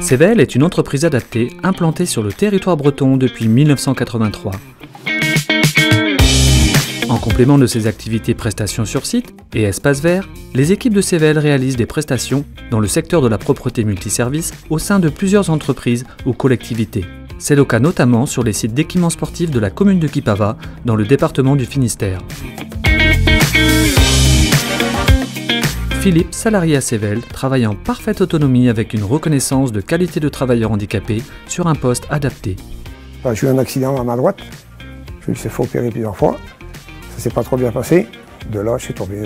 Sevel est une entreprise adaptée implantée sur le territoire breton depuis 1983. En complément de ses activités prestations sur site et espaces verts, les équipes de Sevel réalisent des prestations dans le secteur de la propreté multiservice au sein de plusieurs entreprises ou collectivités. C'est le cas notamment sur les sites d'équipements sportifs de la commune de Kipava, dans le département du Finistère. Philippe, salarié à Sevel, travaille en parfaite autonomie avec une reconnaissance de qualité de travailleur handicapé sur un poste adapté. J'ai eu un accident à ma droite, je me suis fait opérer plusieurs fois. Ça s'est pas trop bien passé. De là, je suis tombé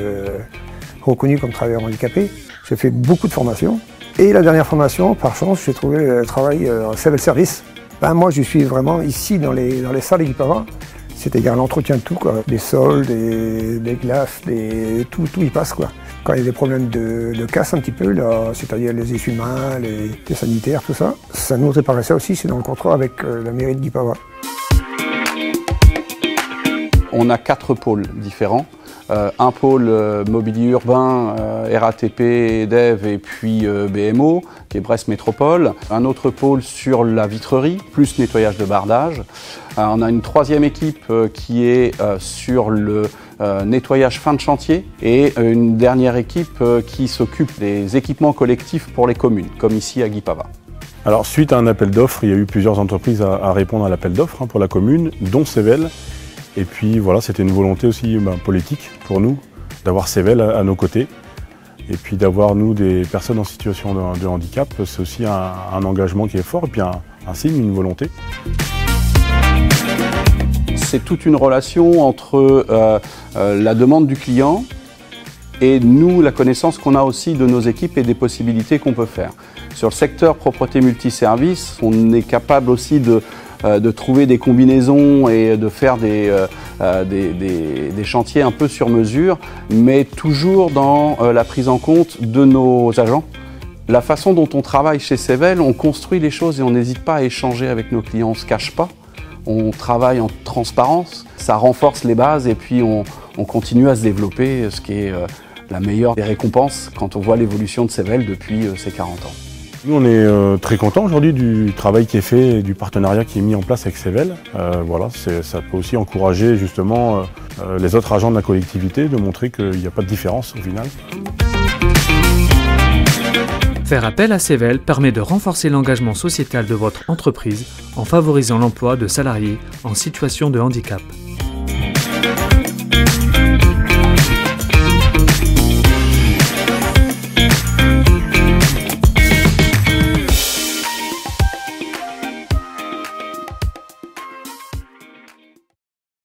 reconnu comme travailleur handicapé. J'ai fait beaucoup de formations. Et la dernière formation, par chance, j'ai trouvé le travail en Sevel Service. Moi, je suis vraiment ici dans les salles Kipava. C'est-à-dire l'entretien de tout, quoi. Des sols, des glaces, tout y passe, quoi. Quand il y a des problèmes de casse un petit peu, c'est-à-dire les essuie-mains, les sanitaires, tout ça, ça nous réparait ça aussi, c'est dans le contrat avec la mairie de Kipava. On a 4 pôles différents. Un pôle mobilier urbain, RATP, DEV et puis BMO, qui est Brest Métropole. Un autre pôle sur la vitrerie, plus nettoyage de bardage. On a une troisième équipe qui est sur le nettoyage fin de chantier et une dernière équipe qui s'occupe des équipements collectifs pour les communes, comme ici à Kipava. Alors suite à un appel d'offres, il y a eu plusieurs entreprises à répondre à l'appel d'offres pour la commune, dont Sevel. Et puis voilà, c'était une volonté aussi politique pour nous, d'avoir Sevel à nos côtés. Et puis d'avoir nous des personnes en situation de handicap, c'est aussi un engagement qui est fort et puis un signe, une volonté. C'est toute une relation entre la demande du client et nous, la connaissance qu'on a aussi de nos équipes et des possibilités qu'on peut faire. Sur le secteur propreté multiservice, on est capable aussi de trouver des combinaisons et de faire des chantiers un peu sur mesure, mais toujours dans la prise en compte de nos agents. La façon dont on travaille chez Sevel, on construit les choses et on n'hésite pas à échanger avec nos clients, on ne se cache pas. On travaille en transparence, ça renforce les bases et puis on continue à se développer, ce qui est la meilleure des récompenses quand on voit l'évolution de Sevel depuis ses 40 ans. Nous, on est très contents aujourd'hui du travail qui est fait et du partenariat qui est mis en place avec Sevel. Voilà, ça peut aussi encourager justement les autres agents de la collectivité de montrer qu'il n'y a pas de différence au final. Faire appel à Sevel permet de renforcer l'engagement sociétal de votre entreprise en favorisant l'emploi de salariés en situation de handicap.